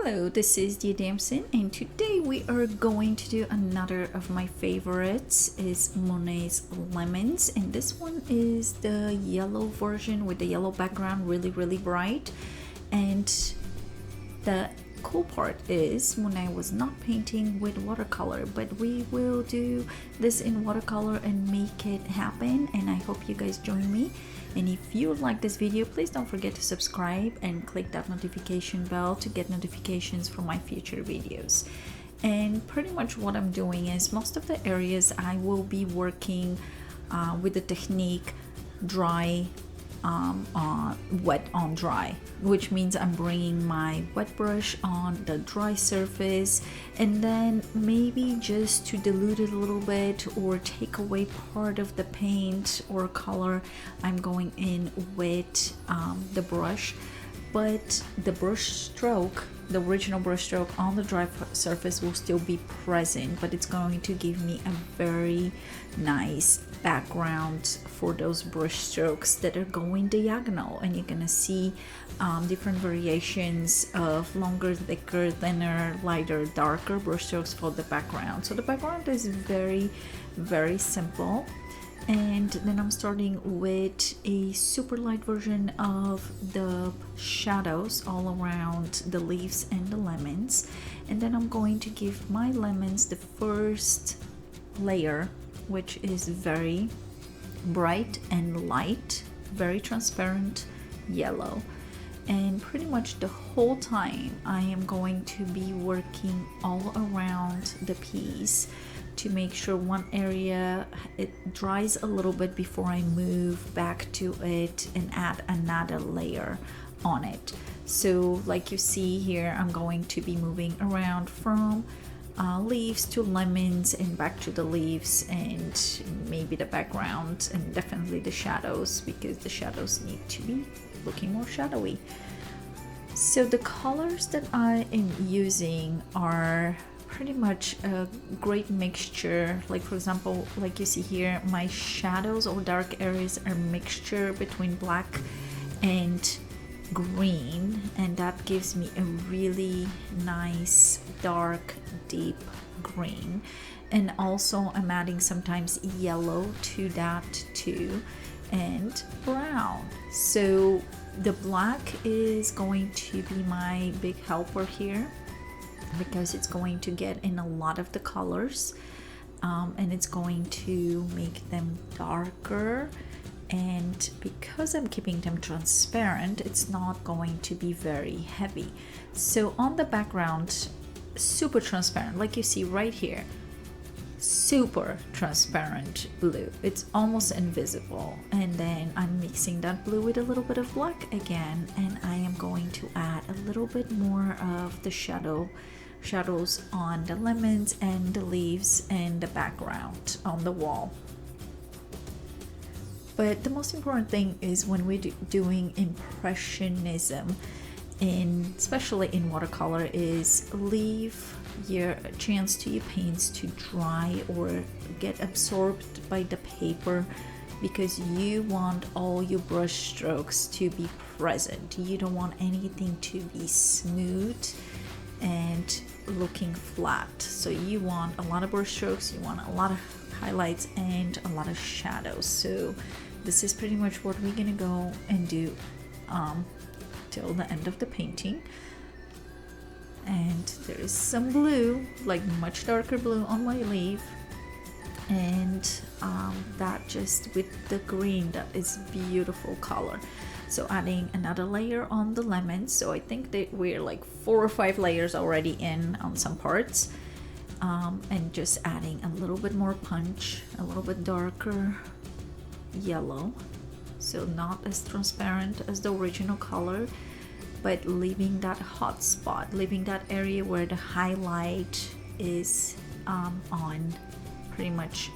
Hello, this is Dia Damson, and today we are going to do another of my favorites. Is Monet's Lemons, and this one is the yellow version with the yellow background, really bright. And the cool part is Monet was not painting with watercolor, but we will do this in watercolor and make it happen, and I hope you guys join me. And if you like this video, please don't forget to subscribe and click that notification bell to get notifications from my future videos. And pretty much what I'm doing is most of the areas I will be working with the technique dry on wet on dry, which means I'm bringing my wet brush on the dry surface, and then maybe just to dilute it a little bit or take away part of the paint or color, I'm going in with the brush. But the brush stroke, the original brush stroke on the dry surface will still be present, but it's going to give me a very nice background for those brush strokes that are going diagonal, and you're gonna see different variations of longer, thicker, thinner, lighter, darker brush strokes for the background. So the background is very simple. And then I'm starting with a super light version of the shadows all around the leaves and the lemons. And then I'm going to give my lemons the first layer, which is very bright and light, very transparent yellow. And pretty much the whole time I am going to be working all around the piece to make sure one area it dries a little bit before I move back to it and add another layer on it. So like you see here, I'm going to be moving around from leaves to lemons and back to the leaves, and maybe the background and definitely the shadows, because the shadows need to be looking more shadowy. So the colors that I am using are pretty much a great mixture. Like for example, like you see here, my shadows or dark areas are a mixture between black and green, and that gives me a really nice dark deep green. And also I'm adding sometimes yellow to that too, and brown. So the black is going to be my big helper here, because it's going to get in a lot of the colors, and it's going to make them darker. And because I'm keeping them transparent, it's not going to be very heavy. So on the background, super transparent, like you see right here, super transparent blue, it's almost invisible. And then I'm mixing that blue with a little bit of black again, and I am going to add a little bit more of the shadows on the lemons and the leaves and the background on the wall. But the most important thing is when we're doing impressionism, especially in watercolor, is leave your chance to your paints to dry or get absorbed by the paper, because you want all your brush strokes to be present. You don't want anything to be smooth and looking flat. So you want a lot of brush strokes, you want a lot of highlights and a lot of shadows. So this is pretty much what we're gonna go and do till the end of the painting. And there is some blue, like much darker blue on my leaf, and that just with the green, that is beautiful color. So adding another layer on the lemons. So I think that we're like 4 or 5 layers already in on some parts, and just adding a little bit more punch, a little bit darker yellow, so not as transparent as the original color, but leaving that hot spot, leaving that area where the highlight is on pretty much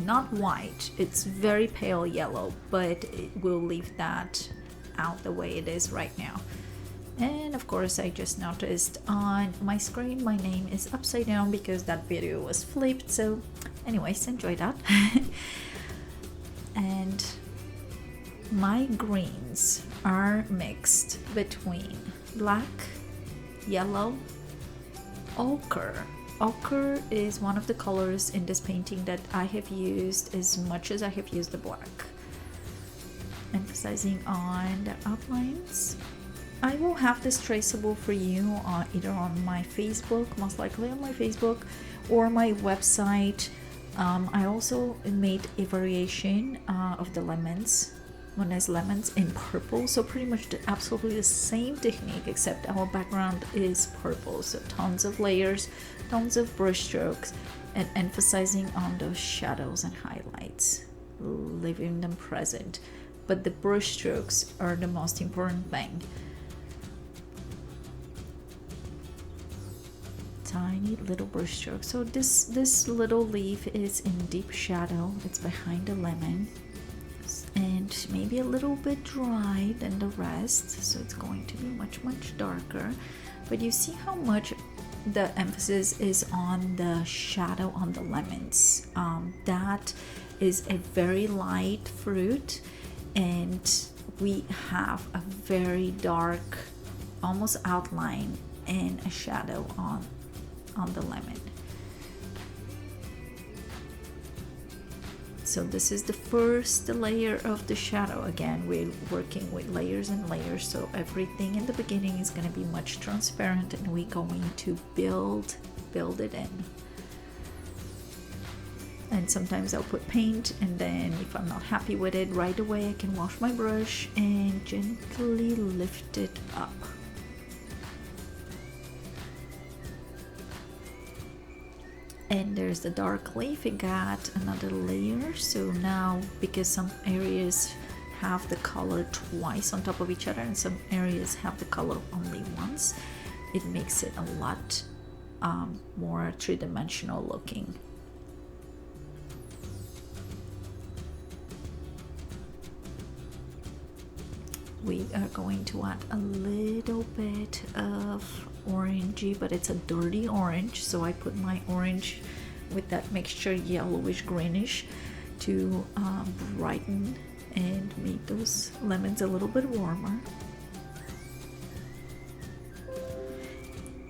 not white, it's very pale yellow, but it will leave that out the way it is right now. And of course, I just noticed on my screen my name is upside down because that video was flipped. So anyways, enjoy that. And my greens are mixed between black yellow, ochre. Ochre is one of the colors in this painting that I have used as much as I have used the black. Emphasizing on the outlines. I will have this traceable for you either on my Facebook, most likely on my Facebook, or my website. I also made a variation of the lemons, Monet's lemons, in purple. So pretty much absolutely the same technique, except our background is purple. So tons of layers, tons of brush strokes, and emphasizing on those shadows and highlights, leaving them present. But the brush strokes are the most important thing. Tiny little brush strokes. So this little leaf is in deep shadow. It's behind the lemon, and maybe a little bit dry than the rest, so it's going to be much darker. But you see how much the emphasis is on the shadow on the lemons. That is a very light fruit, and we have a very dark, almost outline and a shadow on the lemon. So this is the first layer of the shadow. Again, we're working with layers and layers, so everything in the beginning is going to be much transparent, and we're going to build it in. And sometimes I'll put paint, and then if I'm not happy with it right away, I can wash my brush and gently lift it up. And there's the dark leaf. It got another layer. So now, because some areas have the color twice on top of each other and some areas have the color only once, it makes it a lot more three-dimensional looking. We are going to add a little bit of orangey, but it's a dirty orange, so I put my orange with that mixture yellowish greenish to brighten and make those lemons a little bit warmer.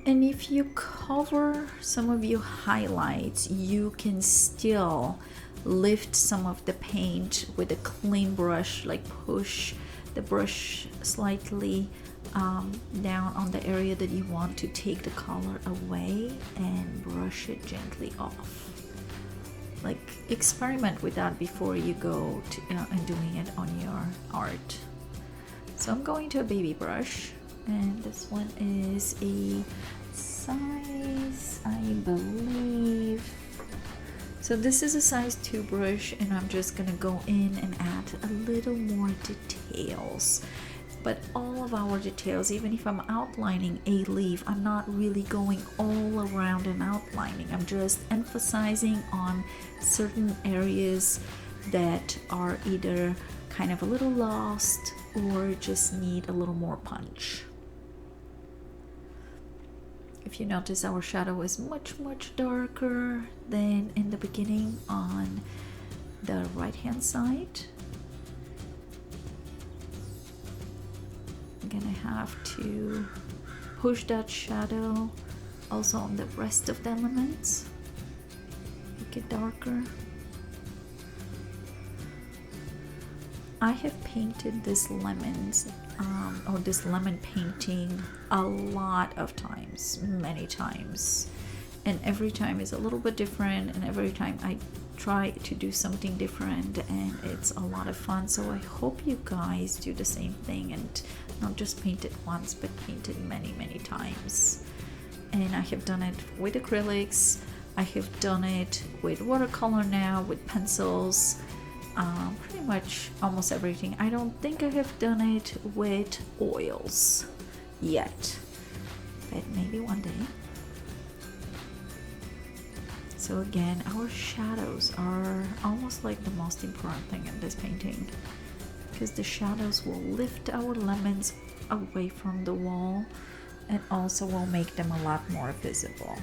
And if you cover some of your highlights, you can still lift some of the paint with a clean brush, like push the brush slightly down on the area that you want to take the color away and brush it gently off. Like, experiment with that before you go to and doing it on your art. So I'm going to a baby brush, and this one is a size, I believe, so this is a size 2 brush, and I'm just gonna go in and add a little more details. But all of our details, even if I'm outlining a leaf, I'm not really going all around and outlining. I'm just emphasizing on certain areas that are either kind of a little lost or just need a little more punch. If you notice, our shadow is much darker than in the beginning on the right hand side. I'm gonna have to push that shadow also on the rest of the elements, make it darker. I have painted this lemons or this lemon painting a lot of times, many times, and every time is a little bit different, and every time I try to do something different, and it's a lot of fun. So I hope you guys do the same thing and not just paint it once, but paint it many times. And I have done it with acrylics, I have done it with watercolor now, with pencils, pretty much almost everything. I don't think I have done it with oils yet, but maybe one day. So again, our shadows are almost like the most important thing in this painting, because the shadows will lift our lemons away from the wall and also will make them a lot more visible.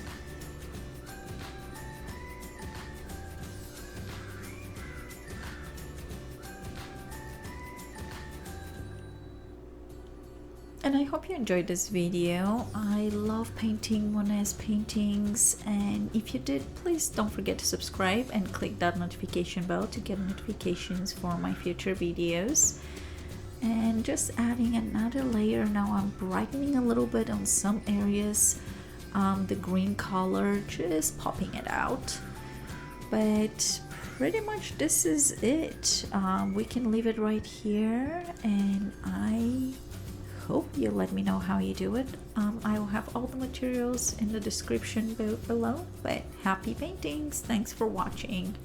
And I hope you enjoyed this video. I love painting Monet's paintings, and if you did, please don't forget to subscribe and click that notification bell to get notifications for my future videos. And just adding another layer now, I'm brightening a little bit on some areas, the green color, just popping it out. But pretty much this is it. We can leave it right here, and I hope you let me know how you do it. I will have all the materials in the description below. But happy paintings! Thanks for watching.